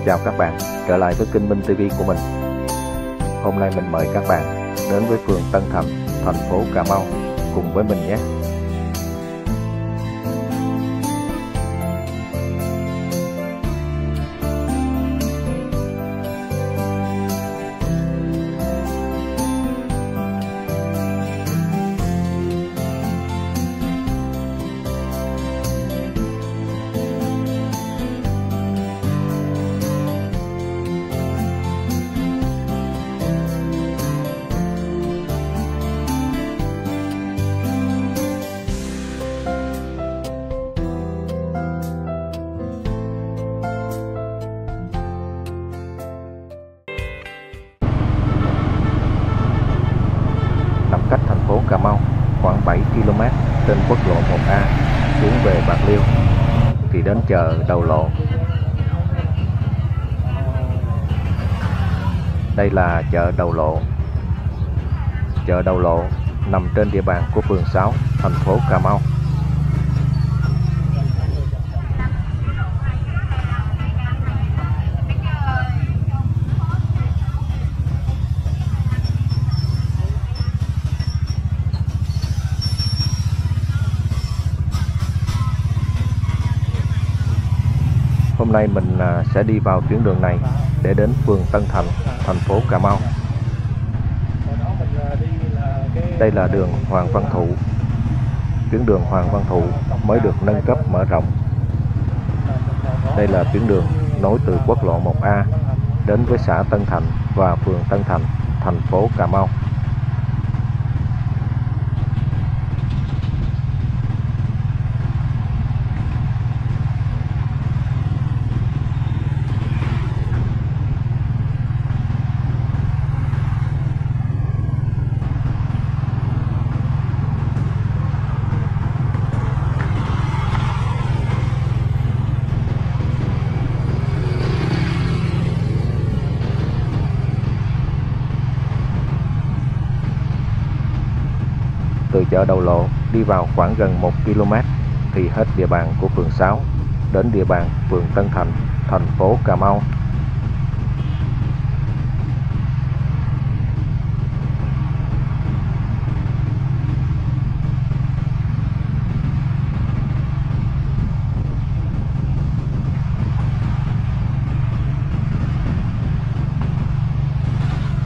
Chào các bạn, trở lại với kênh Minh TV của mình. Hôm nay mình mời các bạn đến với phường Tân Thành, thành phố Cà Mau cùng với mình nhé. Nằm cách thành phố Cà Mau khoảng 7 km trên quốc lộ 1A hướng về Bạc Liêu thì đến chợ Đầu Lộ. Đây là chợ Đầu Lộ. Chợ Đầu Lộ nằm trên địa bàn của phường 6, thành phố Cà Mau. Hôm nay mình sẽ đi vào tuyến đường này để đến phường Tân Thành, thành phố Cà Mau. Đây là đường Hoàng Văn Thụ. Tuyến đường Hoàng Văn Thụ mới được nâng cấp mở rộng. Đây là tuyến đường nối từ quốc lộ 1A đến với xã Tân Thành và phường Tân Thành, thành phố Cà Mau. Từ chợ Đầu Lộ đi vào khoảng gần 1 km thì hết địa bàn của phường 6, đến địa bàn phường Tân Thành, thành phố Cà Mau.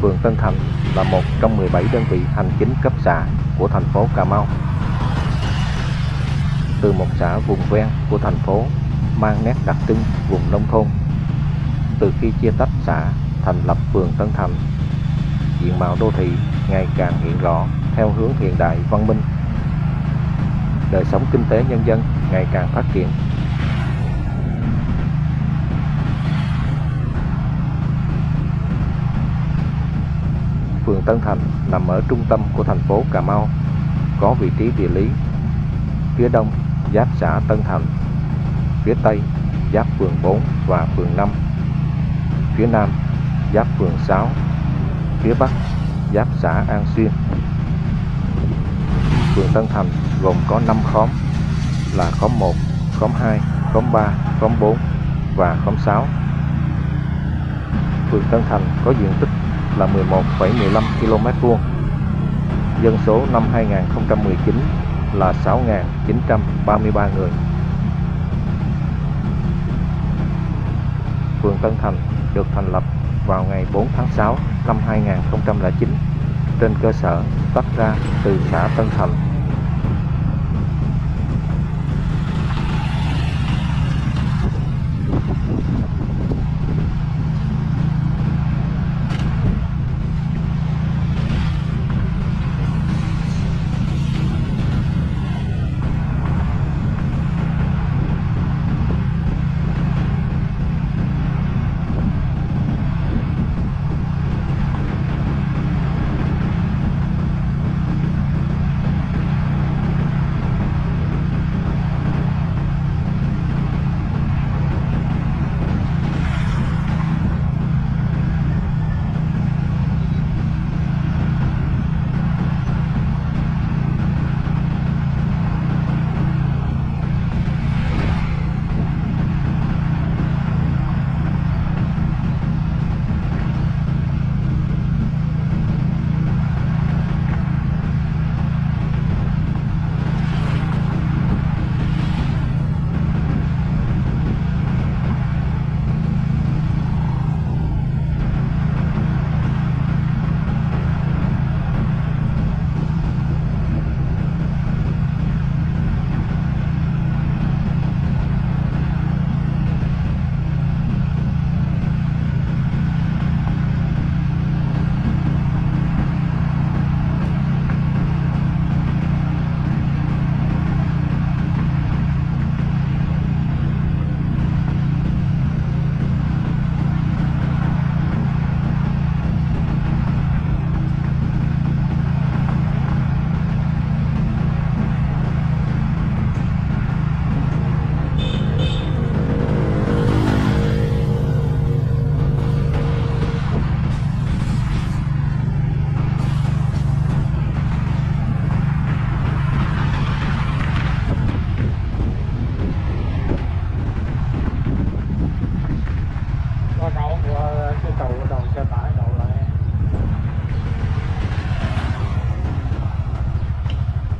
Phường Tân Thành là một trong 17 đơn vị hành chính cấp xã của thành phố Cà Mau. Từ một xã vùng ven của thành phố mang nét đặc trưng vùng nông thôn, từ khi chia tách xã thành lập phường Tân Thành, diện mạo đô thị ngày càng hiện rõ theo hướng hiện đại văn minh. Đời sống kinh tế nhân dân ngày càng phát triển. Phường Tân Thành nằm ở trung tâm của thành phố Cà Mau, có vị trí địa lý: phía đông giáp xã Tân Thành, phía tây giáp phường 4 và phường 5, phía nam giáp phường 6, phía bắc giáp xã An Xuyên. Phường Tân Thành gồm có 5 khóm là khóm 1, khóm 2, khóm 3, khóm 4 và khóm 6. Phường Tân Thành có diện tích là 11,15 km². Dân số năm 2019 là 6.933 người. Phường Tân Thành được thành lập vào ngày 4 tháng 6 năm 2009 trên cơ sở tách ra từ xã Tân Thành.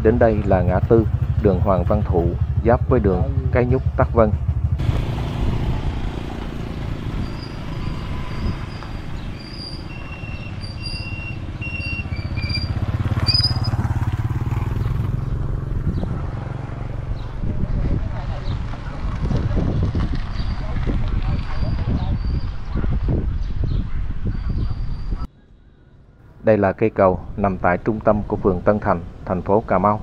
Đến đây là ngã tư đường Hoàng Văn Thụ giáp với đường Cái Nhúc Tắc Vân. Đây là cây cầu nằm tại trung tâm của phường Tân Thành, thành phố Cà Mau.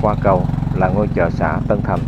Qua cầu là ngôi chợ xã Tân Thành.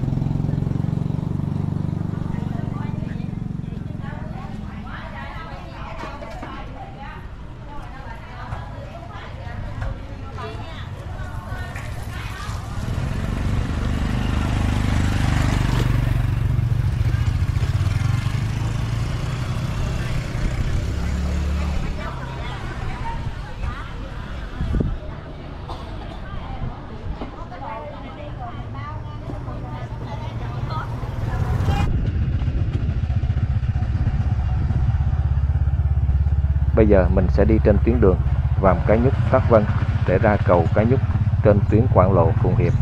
Bây giờ mình sẽ đi trên tuyến đường Vàm Cái Nhúc Tắc Vân để ra cầu Cái Nhúc trên tuyến Quảng Lộ Phụng Hiệp.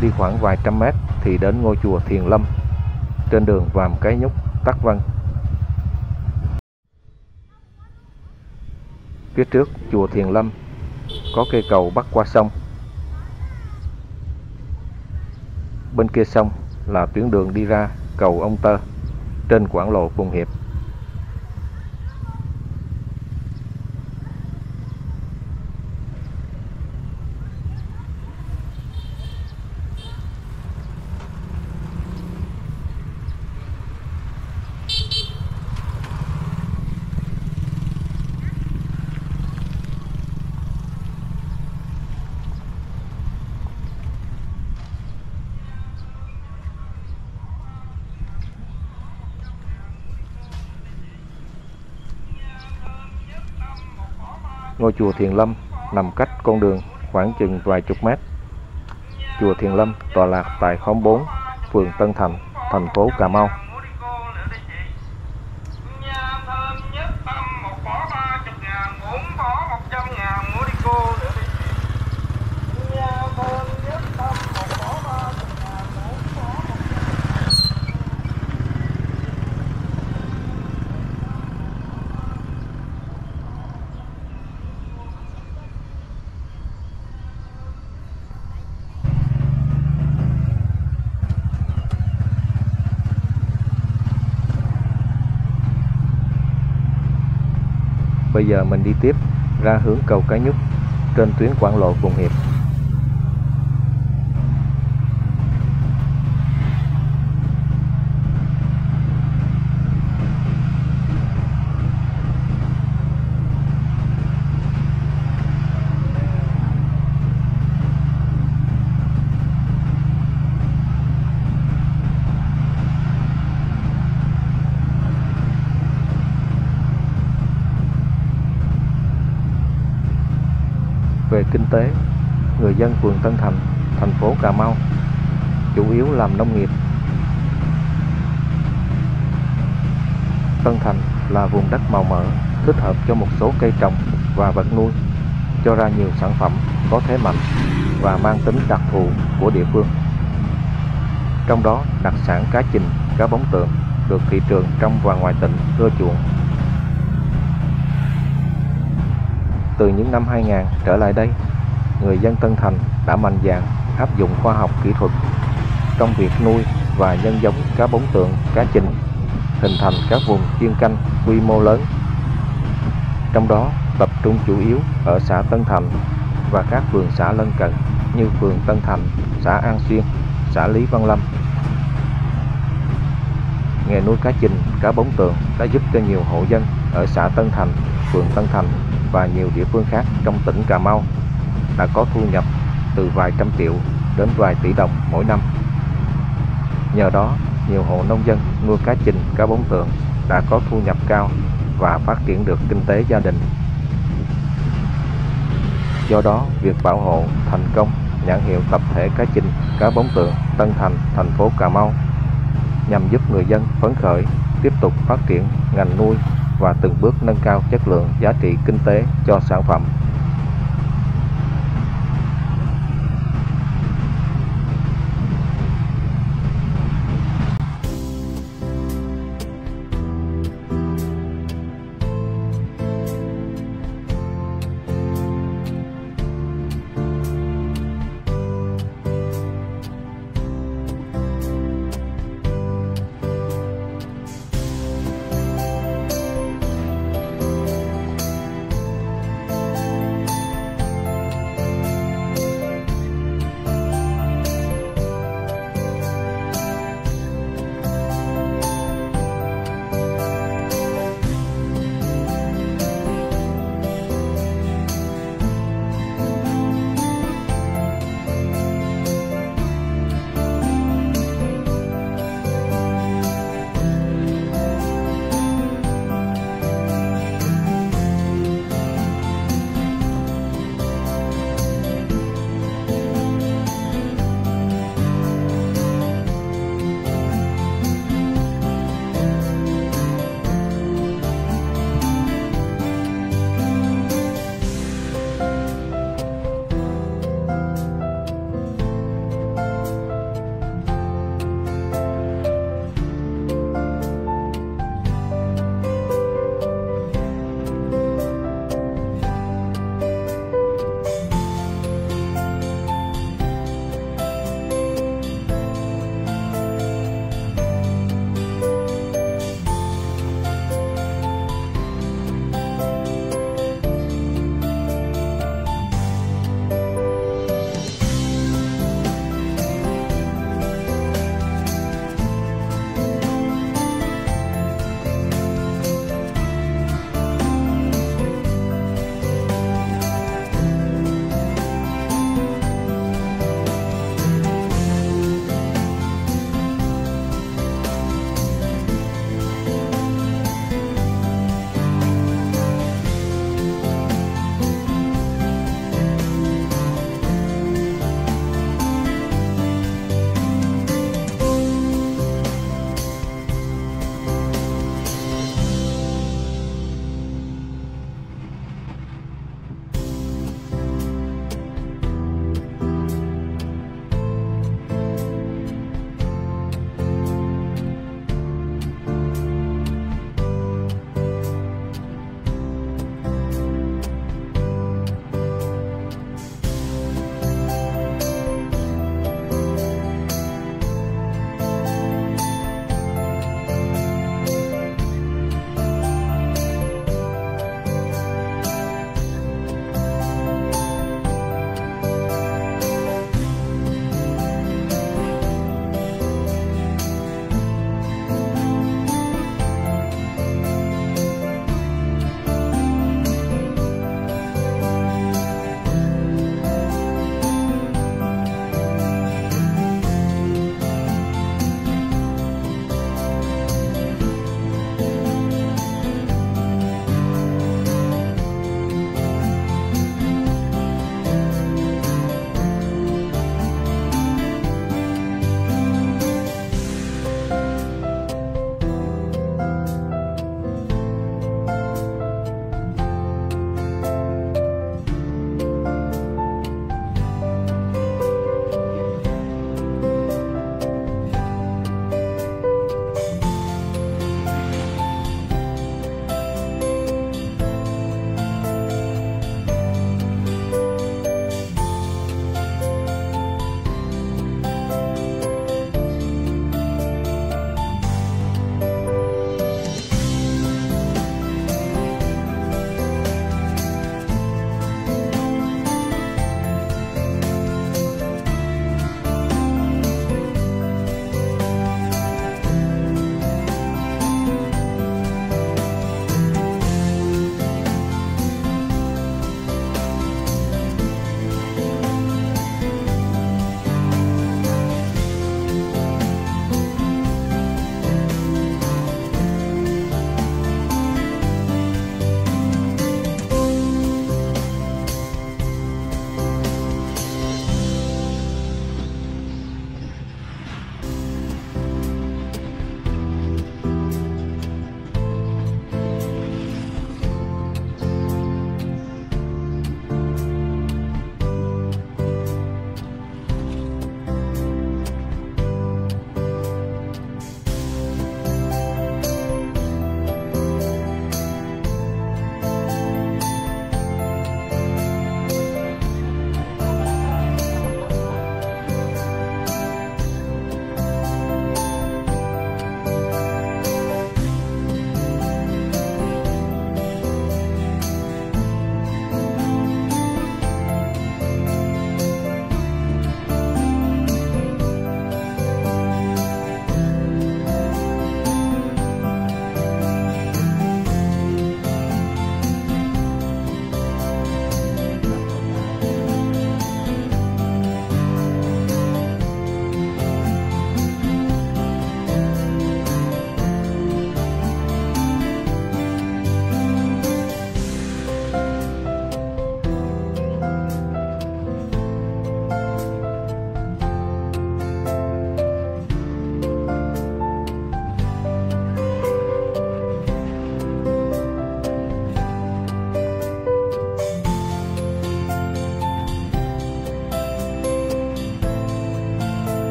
Đi khoảng vài trăm mét thì đến ngôi chùa Thiền Lâm trên đường Vàm Cái Nhúc Tắc Vân. Phía trước chùa Thiền Lâm có cây cầu bắc qua sông. Bên kia sông là tuyến đường đi ra cầu Ông Tơ trên Quảng Lộ Phụng Hiệp. Ngôi chùa Thiền Lâm nằm cách con đường khoảng chừng vài chục mét. Chùa Thiền Lâm tọa lạc tại khóm 4, phường Tân Thành, thành phố Cà Mau. Bây giờ mình đi tiếp ra hướng cầu Cái Nhúc trên tuyến Quảng Lộ Phụng Hiệp. tế, người dân phường Tân Thành, thành phố Cà Mau chủ yếu làm nông nghiệp. Tân Thành là vùng đất màu mỡ, thích hợp cho một số cây trồng và vật nuôi, cho ra nhiều sản phẩm có thế mạnh và mang tính đặc thù của địa phương. Trong đó, đặc sản cá trình, cá bóng tượng được thị trường trong và ngoài tỉnh ưa chuộng. Từ những năm 2000 trở lại đây, người dân Tân Thành đã mạnh dạn áp dụng khoa học kỹ thuật trong việc nuôi và nhân giống cá bóng tượng, cá trình, hình thành các vùng chuyên canh quy mô lớn. Trong đó tập trung chủ yếu ở xã Tân Thành và các phường xã lân cận như phường Tân Thành, xã An Xuyên, xã Lý Văn Lâm. Nghề nuôi cá trình, cá bóng tượng đã giúp cho nhiều hộ dân ở xã Tân Thành, phường Tân Thành và nhiều địa phương khác trong tỉnh Cà Mau đã có thu nhập từ vài trăm triệu đến vài tỷ đồng mỗi năm. Nhờ đó, nhiều hộ nông dân nuôi cá trình, cá bóng tượng đã có thu nhập cao và phát triển được kinh tế gia đình. Do đó, việc bảo hộ thành công nhãn hiệu tập thể cá trình, cá bóng tượng Tân Thành, thành phố Cà Mau nhằm giúp người dân phấn khởi tiếp tục phát triển ngành nuôi và từng bước nâng cao chất lượng giá trị kinh tế cho sản phẩm.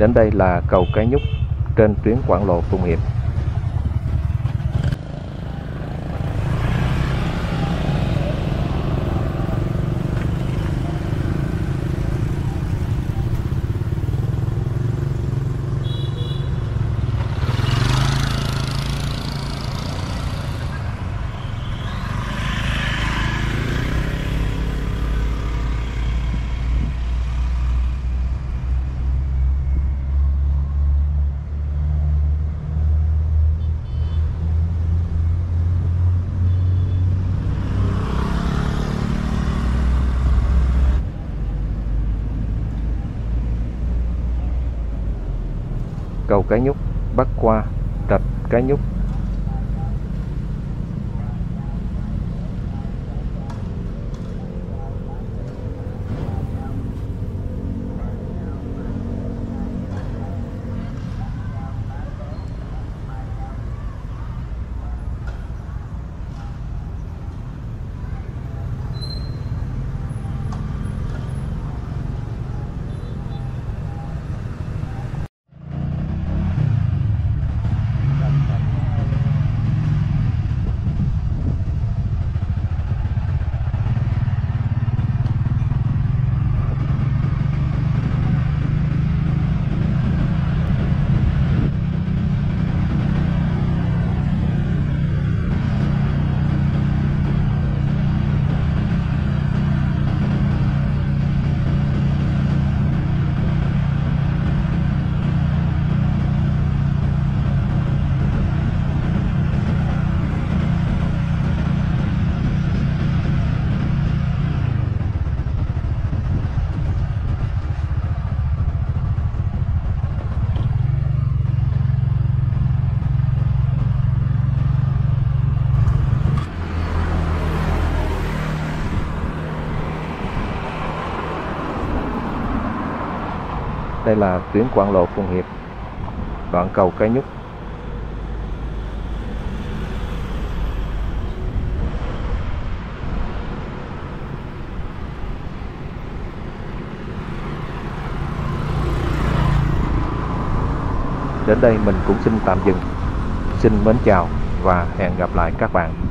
Đến đây là cầu Cái Nhúc trên tuyến Quảng Lộ Phụng Hiệp. Cầu Cái Nhúc bắc qua rạch Cái Nhúc. Đây là tuyến Quảng Lộ Phụng Hiệp, đoạn cầu Cái Nhúc. Đến đây mình cũng xin tạm dừng. Xin mến chào và hẹn gặp lại các bạn.